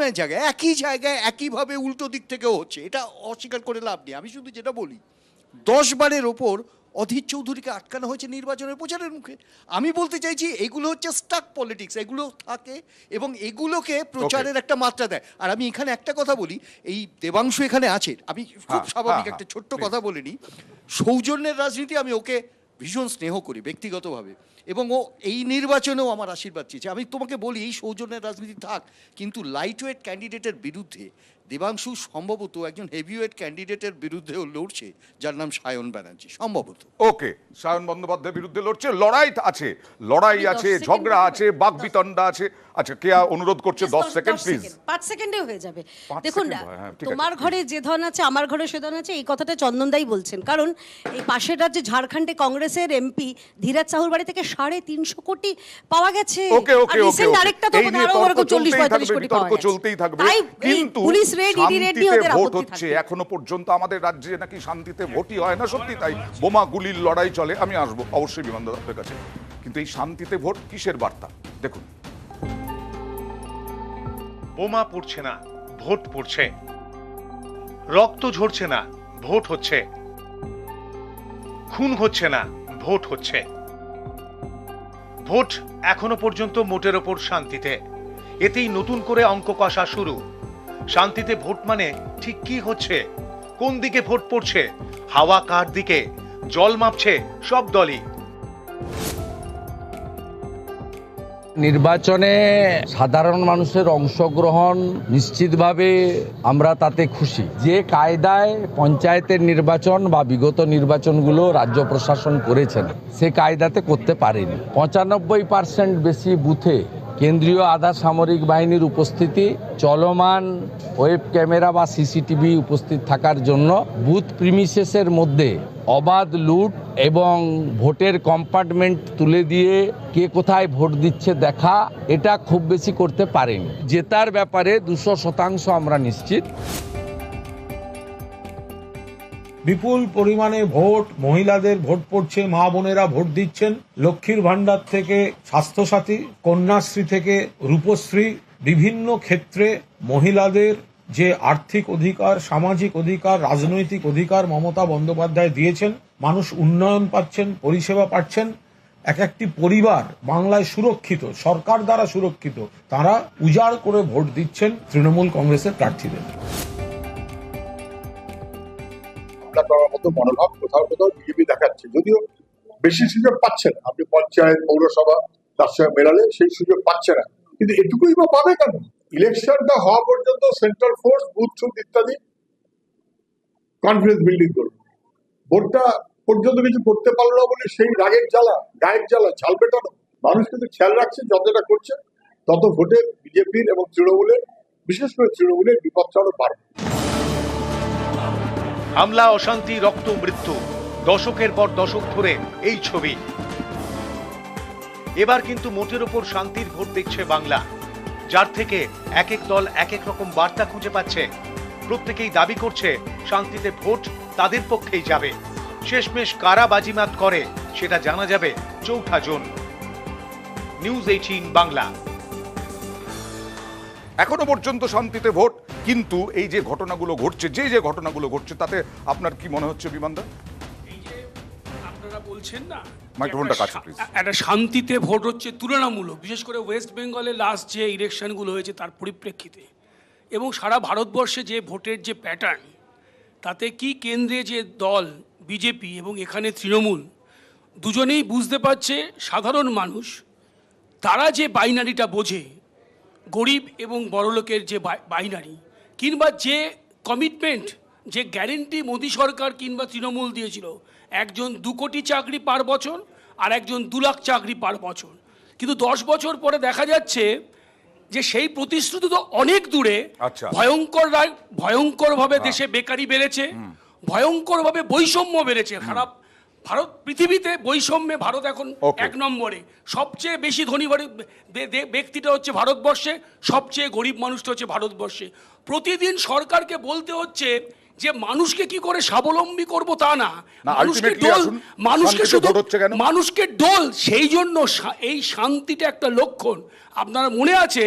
ধরনের জায়গায় একইভাবে উল্টো দিক থেকেও হচ্ছে, এটা অস্বীকার করে লাভ নেই। আমি শুধু যেটা বলি, 10 বারের ওপর অধীর চৌধুরীকে আটকানো হয়েছে নির্বাচনের প্রচারের মুখে। আমি বলতে চাইছি এগুলো হচ্ছে স্টাক পলিটিক্স, এগুলো থাকে এবং এগুলোকে প্রচারের একটা মাত্রা দেয়। আর আমি এখানে একটা কথা বলি, এই দেবাংশু এখানে আছে, আমি খুব স্বাভাবিক একটা ছোট্ট কথা বলে নিই। সৌজন্যের রাজনীতি, আমি ওকে ভীষণ স্নেহ করি ব্যক্তিগতভাবে, এবং ও এই নির্বাচনেও আমার আশীর্বাদ চেয়েছে। আমি তোমাকে বলি, এই সৌজন্যের রাজনীতি থাক, কিন্তু লাইট ওয়েট ক্যান্ডিডেটের বিরুদ্ধে দেবাংশু সম্ভবত একজন হেভিওয়েট ক্যান্ডিডেটের বিরুদ্ধেও লড়ছে, যার নাম সায়ন ব্যানার্জি, সম্ভবত। ওকে, সায়ন বন্দ্যোপাধ্যায়ের বিরুদ্ধে লড়ছে, লড়াই আছে, ঝগড়া আছে, বাকবিতণ্ডা আছে। আচ্ছা, কে অনুরোধ করছে 10 সেকেন্ড প্লিজ। 5 সেকেন্ডে হয়ে যাবে। দেখুন, তোমার ঘরে যে ধন আছে আমার ঘরে সে ধন আছে, এই কথাটা চন্দনদাই বলছেন। কারণ এই পাশের রাজ্যে ঝাড়খণ্ডে কংগ্রেসের এমপি ধীরাজ সাহুর বাড়ি থেকে 350 কোটি পাওয়া গেছে। আরেকটা তো 40-45 কোটি পাওয়া গেছে। চলতেই থাকবে, কিন্তু পুলিশ রেড, ইডি রেড নিয়ে ওদের আপত্তি হচ্ছে। এখনো পর্যন্ত আমাদের রাজ্যে নাকি শান্তিতে ভোটই হয় না, সত্যি তাই? বোমা গুলির লড়াই চলে। আমি আসবো অবশ্যই বিমান দাদার কাছে, কিন্তু এই শান্তিতে ভোট কিসের বার্তা? দেখুন, বোমা পড়ছে না, ভোট পড়ছে। রক্ত ঝরছে না, ভোট হচ্ছে। খুন হচ্ছে না, ভোট হচ্ছে। ভোট এখনো পর্যন্ত মোটের ওপর শান্তিতে। এতেই নতুন করে অঙ্ক কষা শুরু। শান্তিতে ভোট মানে ঠিক কি হচ্ছে? কোন দিকে ভোট পড়ছে? হাওয়া কার দিকে? জল মাপছে সব দলই। নির্বাচনে সাধারণ মানুষের অংশগ্রহণ নিশ্চিতভাবে আমরা তাতে খুশি। যে কায়দায় পঞ্চায়েতের নির্বাচন বা বিগত নির্বাচনগুলো রাজ্য প্রশাসন করেছেন, সে কায়দাতে করতে পারেনি। 95% বেশি বুথে কেন্দ্রীয় আধা সামরিক বাহিনীর উপস্থিতি, চলমান ওয়েব ক্যামেরা বা সিসিটিভি উপস্থিত থাকার জন্য বুথ প্রিমিসেসের মধ্যে অবাধ লুট এবং ভোটের কম্পার্টমেন্ট তুলে দিয়ে কে কোথায় ভোট দিচ্ছে দেখা, এটা খুব বেশি করতে পারেনি। জেতার ব্যাপারে 200% আমরা নিশ্চিত। বিপুল পরিমাণে ভোট, মহিলাদের ভোট পড়ছে, মা বোনেরা ভোট দিচ্ছেন। লক্ষ্মীর ভান্ডার থেকে স্বাস্থ্যসাথী, কন্যাশ্রী থেকে রূপশ্রী, বিভিন্ন ক্ষেত্রে মহিলাদের যে আর্থিক অধিকার, সামাজিক অধিকার, রাজনৈতিক অধিকার মমতা বন্দ্যোপাধ্যায় দিয়েছেন। মানুষ উন্নয়ন পাচ্ছেন, পরিষেবা পাচ্ছেন। এক একটি পরিবার বাংলায় সুরক্ষিত, সরকার দ্বারা সুরক্ষিত। তারা উজাড় করে ভোট দিচ্ছেন তৃণমূল কংগ্রেসের প্রার্থীদের। করার মতো মনোভাব কোথাও কোথাও বিজেপি দেখাচ্ছে, যদিও বেশি সুযোগ পাচ্ছে না। আপনি পঞ্চায়েত, পৌরসভা তার সঙ্গে মেলালে সেই সুযোগ পাচ্ছে না, কিন্তু এটুকুই বা পাবে কেন? ইলেকশনটা হওয়া পর্যন্ত সেন্ট্রাল ফোর্স, বুথ ছুট ইত্যাদি কনফিডেন্স বিল্ডিং করবে। ভোটটা পর্যন্ত কিছু করতে পারলো না বলে সেই রাগের জ্বালা, গায়ের জ্বালা, ঝাল পেটানো। মানুষ কিন্তু খেয়াল রাখছে, যতটা করছে তত ভোটে বিজেপির এবং তৃণমূলের, বিশেষ করে তৃণমূলের বিপদটা আরো বাড়বে। হামলা, অশান্তি, রক্ত, মৃত্যু, দশকের পর দশক ধরে এই ছবি। এবার কিন্তু মোটের ওপর শান্তির ভোট দেখছে বাংলা, যার থেকে এক এক দল এক এক রকম বার্তা খুঁজে পাচ্ছে। প্রত্যেকেই দাবি করছে শান্তিতে ভোট তাদের পক্ষেই যাবে। শেষমেশ কারা বাজিমাত করে সেটা জানা যাবে 4 জুন। নিউজ 18 বাংলা। এখনো পর্যন্ত শান্তিতে ভোট, কিন্তু এই যে ঘটনাগুলো ঘটছে, যে ঘটনাগুলো ঘটছে, তাতে আপনার কি মনে হচ্ছে বিমানদা? এই যে আপনারা বলছেন না, মাইক্রোফোনটা কাছে প্লিজ। একটা শান্তিতে ভোট হচ্ছে তুলনামূলক, বিশেষ করে ওয়েস্ট বেঙ্গলে লাস্ট যে ইলেকশনগুলো হয়েছে তার পরিপ্রেক্ষিতে, এবং সারা ভারতবর্ষে যে ভোটের যে প্যাটার্ন, তাতে কি কেন্দ্রে যে দল বিজেপি এবং এখানে তৃণমূল, দুজনেই বুঝতে পারছে সাধারণ মানুষ তারা যে বাইনারিটা বোঝে, গরিব এবং বড়লোকের যে বাইনারি, কিংবা যে কমিটমেন্ট, যে গ্যারেন্টি মোদী সরকার কিংবা তৃণমূল দিয়েছিল, একজন 2 কোটি চাকরি পার বছর আর একজন 2 লাখ চাকরি পার বছর, কিন্তু 10 বছর পরে দেখা যাচ্ছে যে সেই প্রতিশ্রুতি তো অনেক দূরে। ভয়ঙ্করভাবে দেশে বেকারি বেড়েছে, ভয়ঙ্করভাবে বৈষম্য বেড়েছে। খারাপ ভারত, পৃথিবীতে বৈষম্যে ভারত এখন 1 নম্বরে। সবচেয়ে বেশি ধনী ব্যক্তিটা হচ্ছে ভারতবর্ষে, সবচেয়ে গরিব মানুষটা হচ্ছে ভারতবর্ষে। প্রতিদিন সরকারকে বলতে হচ্ছে যে মানুষকে কি করে স্বাবলম্বী করব তা না, মানুষকে ডোল। সেই জন্য এই শান্তিটা একটা লক্ষণ। আপনার মনে আছে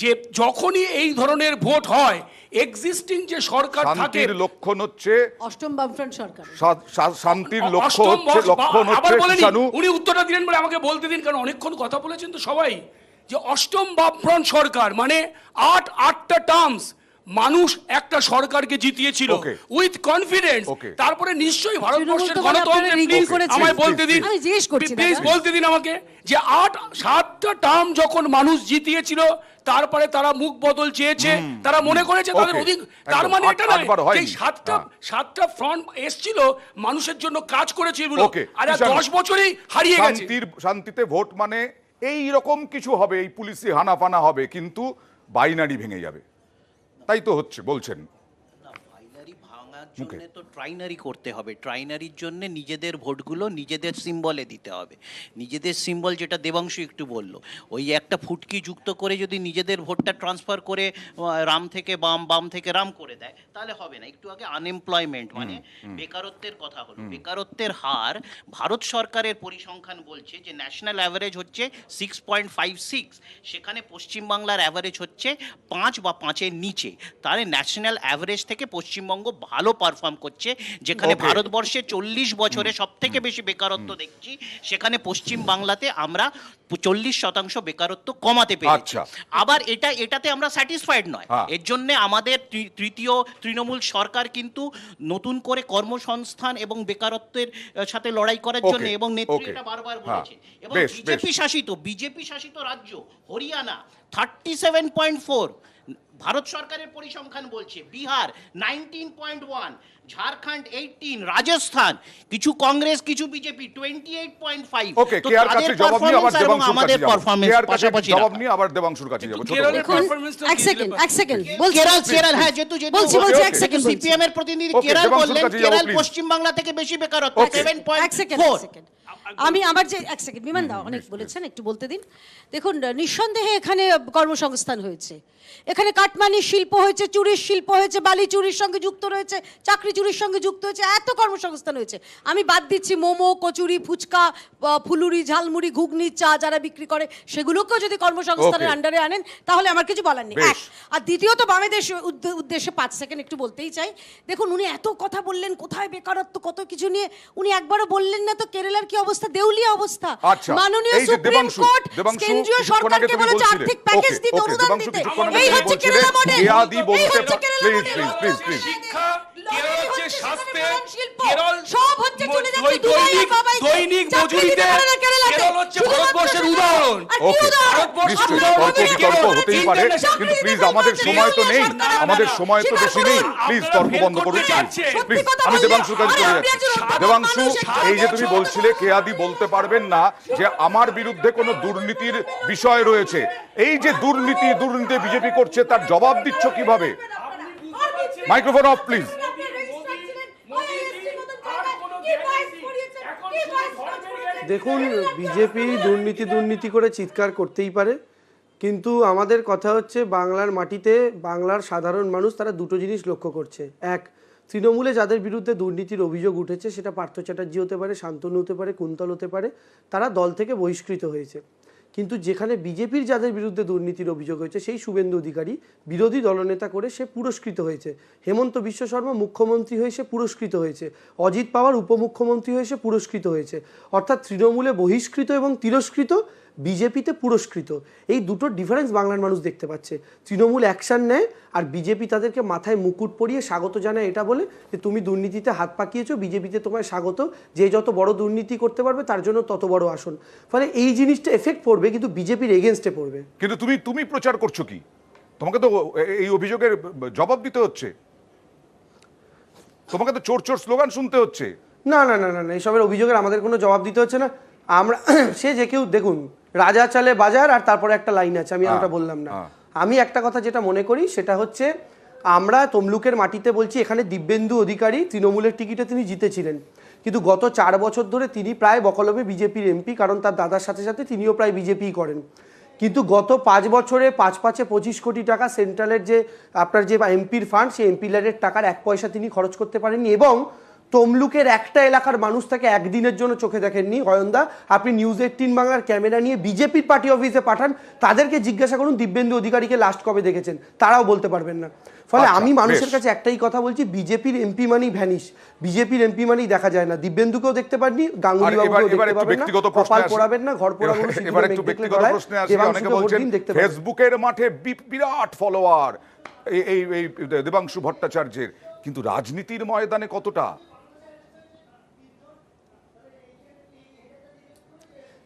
যে যখনই এই ধরনের ভোট হয় এক্সিস্টিং যে সরকার থাকে, শান্তির লক্ষণ হচ্ছে অষ্টম বামফ্রন্ট সরকার। শান্তির অষ্টম লক্ষণ আবার হচ্ছে বলেনি, কিষাণু। উনি উত্তরটা দিলেন বলে আমাকে বলতে দিন, কারণ অনেকক্ষণ কথা বলেছেন তো সবাই, যে অষ্টম বামফ্রন্ট সরকার মানে আটটা টার্মস মানুষ একটা সরকারকে জিতিয়েছিল Okay. With confidence. Okay. তারপরে নিশ্চয়ই ভারতবর্ষের তৃণমূল তো গণতন্ত্রে আপনারা রিগিং করেছেন। আমায় বলতে দিন, আমি জিজ্ঞেস করছি প্লিজ দাদা। বলতে দিন আমাকে, যে 7টা টার্ম যখন মানুষ জিতিয়েছিল তারপরে তারা মুখ বদল চেয়েছে, তারা মনে করেছে তাদের Okay. অধিক, তার একদম। মানে এটা নয় আটবার হয়নি। যে সাতটা ফ্রন্ট এসছিল মানুষের জন্য কাজ করেছিল, Okay. আর কিষাণু, 10 বছরেই হারিয়ে গেছে। শান্তিতে ভোট মানে এই রকম কিছু হবে, এই পুলিশি হানাফানা হবে, কিন্তু বাইনারি ভেঙে যাবে, তাই তো হচ্ছে বলছেন। বাইনারি ভাঙার জন্য তো ট্রাইনারি করতে হবে। ট্রাইনারির জন্য নিজেদের ভোটগুলো নিজেদের সিম্বলে দিতে হবে। নিজেদের সিম্বল যেটা দেবাংশু একটু বলল, ওই একটা ফুটকি যুক্ত করে যদি নিজেদের ভোটটা ট্রান্সফার করে রাম থেকে বাম, বাম থেকে রাম করে দেয়, তাহলে হবে না। একটু আগে আনএমপ্লয়মেন্ট মানে বেকারত্বের কথা হলো। বেকারত্বের হার ভারত সরকারের পরিসংখ্যান বলছে যে ন্যাশনাল অ্যাভারেজ হচ্ছে 6.56, সেখানে পশ্চিমবাংলার অ্যাভারেজ হচ্ছে 5 বা 5-এর নিচে। তাহলে ন্যাশনাল অ্যাভারেজ থেকে পশ্চিমবঙ্গ ভালো পারফর্ম করছে। যেখানে Okay. ভারতবর্ষে 40 বছরে সব থেকে বেশি বেকারত্ব দেখছি, সেখানে পশ্চিম বাংলাতে আমরা 40% বেকারত্ব কমাতে পেরেছি। আচ্ছা। আবার এটাতে আমরা স্যাটিসফাইড নয়। হ্যাঁ। এর জন্য আমাদের তৃতীয় তৃণমূল সরকার কিন্তু নতুন করে কর্মসংস্থান এবং বেকারত্বের সাথে লড়াই করার Okay. জন্য, এবং নেত্রী Okay. এটা বারবার হ্যাঁ। বলেছে। এবং বেশ, বেশ। বিজেপি শাসিত রাজ্য হরিয়ানা 37.4, ভারত সরকারের পরিসংখ্যান বলছে। বিহার 19.1, ঝাড়খণ্ড 18, রাজস্থান কিছু কংগ্রেস কিছু বিজেপি 28.5। ওকে, কেয়ার কাছে জবাব নিয়ে আবার দেবাংশুর কাছে যাবো। পারফরম্যান্স কেয়ার কাছে পাশাপাশি জবাব নিয়ে আবার দেবাংশুর কাছে যাবো। ছোট কেরলের করে। দেখুন, performance-টা এক সেকেন্ড বলছি কেরল, হ্যাঁ, যেহেতু বলছি, Okay, এক সেকেন্ড বলছি। সিপিএম এর প্রতিনিধি Okay, কেরল দেবাংশুর বললেন, কাছে যাবো, কেরল please. পশ্চিমবাংলা থেকে বেশি বেকারত্ব Okay. 7.4। আমি আমার যে এক সেকেন্ড বিমান দাও, অনেক বলেছেন, একটু বলতে দিন। দেখুন, নিঃসন্দেহে এখানে কর্মসংস্থান হয়েছে, এখানে কাটমানি শিল্প হয়েছে, চুরির শিল্প হয়েছে, বালি চুরির সঙ্গে যুক্ত রয়েছে, চাকরি চুরির সঙ্গে যুক্ত হয়েছে, এত কর্মসংস্থান হয়েছে। আমি বাদ দিচ্ছি মোমো, কচুরি, ফুচকা, ফুলুরি, ঝালমুড়ি, ঘুগনি, চা যারা বিক্রি করে সেগুলোকেও যদি কর্মসংস্থানের Okay. আন্ডারে আনেন তাহলে আমার কিছু বলার নেই। বেশ। এক, আর দ্বিতীয়ত বামেদের উদ্দেশ্যে 5 সেকেন্ড একটু বলতেই চাই। দেখুন, উনি এত কথা বললেন কোথায় বেকারত্ব কত কিছু নিয়ে, উনি একবারও বললেন না তো কেরালার কি অবস্থা, দেউলিয়া অবস্থা। আচ্ছা, মাননীয় এই যে সুপ্রিম দেবাংশু, কোর্ট দেবাংশু কেন্দ্রীয় কিছুক্ষণ আগে সরকারকে তুমি বলেছে বলছিলে। আর্থিক প্যাকেজ Okay, দিতে, okay, অনুদান দেবাংশু দিতে। কিছুক্ষণ আগে এই তুমি হচ্ছে বলছিলে, কেরালা মডেল, কেয়াদি এই বলতে হচ্ছে Kerala please model. Please please please শিক্ষা, কেরল লটারি হচ্ছে হচ্ছে স্বাস্থ্যে, সেখানে প্রধান শিল্প। কেরল সব হচ্ছে চলে যাচ্ছে দুবাই আর বাবাইতে। দৈনিক চাকরি দিতে মজুরিতে পারে না কেরালাতে। কেরল হচ্ছে শুধুমাত্র ভারতবর্ষের শুধু- উদাহরণ। আর কি Okay, উদাহরণ? ভারতবর্ষ নিশ্চয়ই উদাহরণ তর্ক হচ্ছে বিতর্ক কেরল। হতেই পারে, কিন্তু প্লিজ আমাদের সময় তো নেই, আমাদের সময় তো বেশি নেই, প্লিজ তর্ক বন্ধ করুন প্লিজ। আমি দেবাংশুর কাছে চলে যাচ্ছি। দেবাংশু, এই যে তুমি বলছিলে কেয়াদি বলতে পারবেন না যে আমার বিরুদ্ধে কোনো দুর্নীতির বিষয় রয়েছে, এই যে দুর্নীতি বিজেপি করছে তার জবাব দিচ্ছ কিভাবে? Microphone of please. দেখুন, বিজেপি দুর্নীতি করে চিৎকার করতেই পারে, কিন্তু আমাদের কথা হচ্ছে বাংলার মাটিতে বাংলার সাধারণ মানুষ তারা দুটো জিনিস লক্ষ্য করছে। এক, তৃণমূলে যাদের বিরুদ্ধে দুর্নীতির অভিযোগ উঠেছে, সেটা পার্থ চ্যাটার্জি হতে পারে, শান্তনু হতে পারে, কুন্তল হতে পারে, তারা দল থেকে বহিষ্কৃত হয়েছে। কিন্তু যেখানে বিজেপির যাদের বিরুদ্ধে দুর্নীতির অভিযোগ হয়েছে, সেই শুভেন্দু অধিকারী বিরোধী দলনেতা করে সে পুরস্কৃত হয়েছে, হেমন্ত বিশ্ব শর্মা মুখ্যমন্ত্রী হয়ে সে পুরস্কৃত হয়েছে, অজিত পাওয়ার উপমুখ্যমন্ত্রী হয়ে সে পুরস্কৃত হয়েছে। অর্থাৎ তৃণমূলে বহিষ্কৃত এবং তিরস্কৃত, বিজেপিতে পুরস্কৃত, এই দুটো ডিফারেন্স বাংলার মানুষ দেখতে পাচ্ছে। তৃণমূল অ্যাকশন নেয় আর বিজেপি তাদেরকে মাথায় মুকুট পরিয়ে স্বাগত জানায়, এটা বলে যে তুমি দুর্নীতিতে হাত পাকিয়েছো, বিজেপিতে তোমায় স্বাগত, যে যত বড় দুর্নীতি করতে পারবে তার জন্য তত বড় আসন। ফলে এই জিনিসটা এফেক্ট পড়বে, কিন্তু বিজেপির এগেনস্টে পড়বে। কিন্তু তুমি প্রচার করছো কি? তোমাকে তো এই অভিযোগের জবাব দিতে হচ্ছে, তোমাকে তো চোর চোর স্লোগান শুনতে হচ্ছে। না না না না না, এসবের অভিযোগের আমাদের কোনো জবাব দিতে হচ্ছে না। আমরা সে যে কেউ, দেখুন, রাজা চালে বাজার, আর তারপরে একটা লাইন আছে, আমি ওটা বললাম না। আমি একটা কথা যেটা মনে করি সেটা হচ্ছে, আমরা তমলুকের মাটিতে বলছি, এখানে দিব্যেন্দু অধিকারী তৃণমূলের টিকিটে তিনি জিতেছিলেন, কিন্তু গত 4 বছর ধরে তিনি প্রায় বকলমে বিজেপির এমপি, কারণ তার দাদার সাথে সাথে তিনিও প্রায় বিজেপিই করেন। কিন্তু গত 5 বছরে 5-5-এ 25 কোটি টাকা সেন্ট্রালের যে আপনার যে এমপির ফান্ড, সেই এমপি ল্যাডের টাকার 1 পয়সা তিনি খরচ করতে পারেননি। এবং তমলুকের একটা এলাকার মানুষ তাকে একদিনের জন্য চোখে দেখেননি অয়নদা। আপনি নিউজ 18 বাংলার ক্যামেরা নিয়ে বিজেপির পার্টি অফিসে পাঠান, তাদেরকে জিজ্ঞাসা করুন দিব্যেন্দু অধিকারীকে লাস্ট কবে দেখেছেন, তারাও বলতে পারবেন না। ফলে আচ্ছা, আমি মানুষের বেশ। কাছে একটাই কথা বলছি, বিজেপির এমপি মানেই ভ্যানিশ, বিজেপির এমপি মানেই দেখা যায় না। দিব্যেন্দুকেও দেখতে পাননি, গাঙ্গুলি বাবুকেও দেখতে পাবেন না, কপাল পোড়াবেন না, ঘর পোড়া গরু এবার একটু ব্যক্তিগত প্রশ্নে আসি। অনেকে বলছেন ফেসবুকের মাঠে বিরাট ফলোয়ার এই দেবাংশু ভট্টাচার্যের, কিন্তু রাজনীতির ময়দানে কতটা?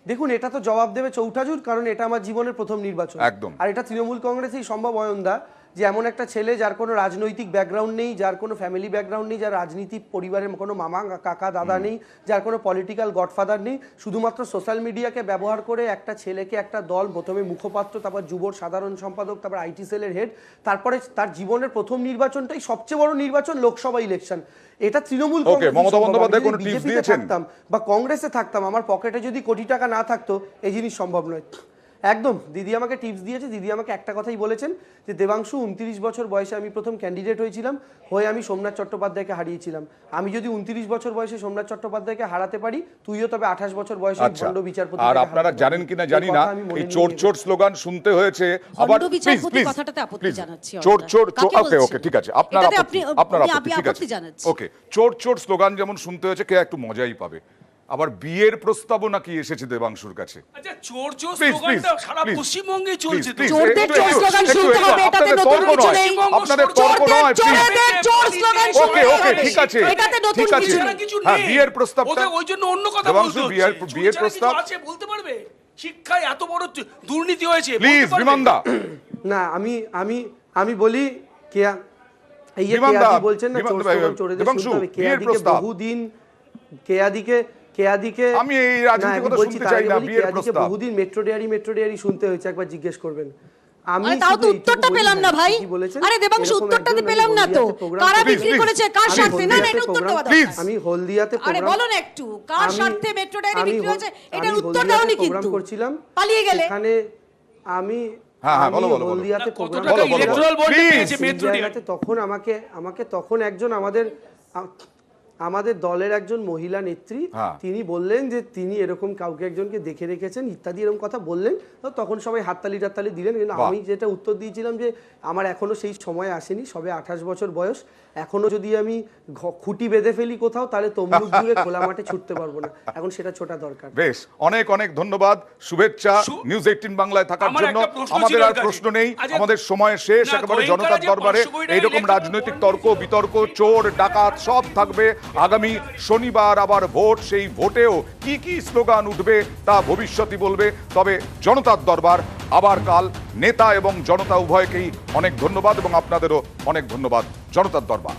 দেখুন, এটা তো জবাব দেবে চৌঠাজুর, কারণ এটা আমার জীবনের প্রথম নির্বাচন একদম। আর এটা তৃণমূল কংগ্রেসেই সম্ভব অয়নদা, যে এমন একটা ছেলে যার কোনো রাজনৈতিক ব্যাকগ্রাউন্ড নেই, যার কোনো ফ্যামিলি ব্যাকগ্রাউন্ড নেই, যার রাজনীতি পরিবারের কোনো মামা কাকা দাদা নেই, যার কোনো পলিটিক্যাল গডফাদার নেই, শুধুমাত্র সোশ্যাল মিডিয়াকে ব্যবহার করে একটা ছেলেকে একটা দল, প্রথমে মুখপাত্র, তারপর যুবর সাধারণ সম্পাদক, তারপর আইটি সেলের হেড, তারপরে তার জীবনের প্রথম নির্বাচনটাই সবচেয়ে বড় নির্বাচন, লোকসভা ইলেকশন। এটা তৃণমূল মমতা বন্দ্যোপাধ্যায় কোনো টিপস দিয়েছেন? থাকতাম বা কংগ্রেসে থাকতাম, আমার পকেটে যদি কোটি টাকা না থাকতো এই জিনিস সম্ভব নয়। একদম দিদি আমাকে টিপস দিয়েছে, দিদি আমাকে একটা কথাই বলেছেন যে দেবাংশু 29 বছর বয়সে আমি প্রথম ক্যান্ডিডেট হয়েছিলাম, হয়ে আমি সোমনাথ চট্টোপাধ্যায়কে হারিয়েছিলাম। আমি যদি 29 বছর বয়সে সোমনাথ চট্টোপাধ্যায়কে হারাতে পারি, তুইও তবে 28 বছর বয়সে ভণ্ড বিচারপতি। আর আপনারা জানেন কিনা জানি না, এই চোর চোর স্লোগান শুনতে হয়েছে। আবার ভণ্ড বিচারপতি কথাটাতে আপত্তি জানাচ্ছি। চোর চোর, কাকে ওকে বলছেন? ওকে ঠিক আছে, আপনারা এটাতে আপনারা আপনি ঠিক আছে আপত্তি জানাচ্ছি। ওকে, চোর চোর স্লোগান যেমন শুনতে হয়েছে, কে একটু মজাই পাবে। আবার বিয়ের প্রস্তাবও নাকি এসেছে দেবাংশুর কাছে। আচ্ছা, চোর চোর Please, স্লোগানটা please, সারা please, পশ্চিমবঙ্গে please, চলছে তো। please, চোরদের একটু, চোর একটু, স্লোগান একটু, শুনতে একটু, হবে, এটাতে আপনাদের নতুন তর্ক কিছু নয়, নেই। আপনাদের তর্ক নয়, please। চোরদের চোর স্লোগান ওকে শুনতে ওকে হবে, ঠিক আছে, এটাতে নতুন ঠিক আছে। কিছু ছাড়া নেই। কিছু হ্যাঁ, নেই। বিয়ের প্রস্তাবটা ওকে ওই জন্য অন্য কথা দেবাংশু, বলতে বিয়ের হচ্ছে। বিয়ের চুরি ছাড়া কিছু প্রস্তাব আছে বলতে পারবে? শিক্ষায় এত বড় দুর্নীতি হয়েছে, প্লিজ বলতে পারবে? বিমানদা। না, আমি বলি কেয়া, এই যে বিমানদা, কেয়াদি বলছেন না চোর স্লোগান চোরেদের দেবাংশু, শুনতে হবে, বিয়ের কেয়াদিকে প্রস্তাব। বহুদিন আমি এই রাজনীতির কথা শুনতে চাই না, বিয়ের প্রস্তাব। বহুদিন মেট্রো ডেয়ারি শুনতে হয়েছে, একবার জিজ্ঞেস করবেন। আমি আরে তাও তো উত্তরটা পেলাম না ভাই। আরে দেবাংশু, উত্তরটা তো পেলাম না তো। কারা বিক্রি করেছে, কার স্বার্থে? না না, এটা উত্তর দেওয়া দরকার। আমি হলদিয়াতে আরে বলো না একটু, কার স্বার্থে মেট্রো ডায়েরি বিক্রি হয়েছে, এটার উত্তর দাওনি কিন্তু। করছিলাম, পালিয়ে গেলে। এখানে আমি হ্যাঁ বলো বলো বলো। হলদিয়াতে কত প্রোগ্রাম টাকা ইলেকট্রাল বন্ডে Please, পেয়েছে মেট্রো জায়গাতে তখন আমাকে তখন একজন আমাদের দলের একজন মহিলা নেত্রী, হ্যাঁ। তিনি বললেন যে তিনি এরকম কাউকে একজনকে দেখে রেখেছেন ইত্যাদি এরকম কথা বললেন। তো তখন সবাই হাততালি টাততালি দিলেন, কিন্তু বাহ। আমি যেটা উত্তর দিয়েছিলাম যে আমার এখনো সেই সময় আসেনি, সবে 28 বছর বয়স, এখনো যদি আমি খুঁটি বেঁধে ফেলি কোথাও, তাহলে তমলুক জুড়ে খোলা মাঠে ছুটতে পারবো না, এখন সেটা ছোটা দরকার। বেশ, অনেক অনেক ধন্যবাদ, শুভেচ্ছা নিউজ 18 বাংলায় থাকার আমার জন্য। একটা প্রশ্ন আমাদের ছিল আর ওর কাছে। প্রশ্ন নেই, আচ্ছা, আমাদের সময় শেষ। না, একেবারে গোয়েঙ্কারা জনতার যে দরবারে 500 কোটি টাকা এইরকম ইলেকট্রাল রাজনৈতিক বন্ড তর্ক বিতর্ক, চোর ডাকাত সব থাকবে। আগামী শনিবার আবার ভোট, সেই ভোটেও কি কি স্লোগান উঠবে তা ভবিষ্যৎই বলবে। তবে জনতার দরবার আবার কাল। নেতা এবং জনতা উভয়কেই অনেক ধন্যবাদ এবং আপনাদেরও অনেক ধন্যবাদ। জনতার দরবার।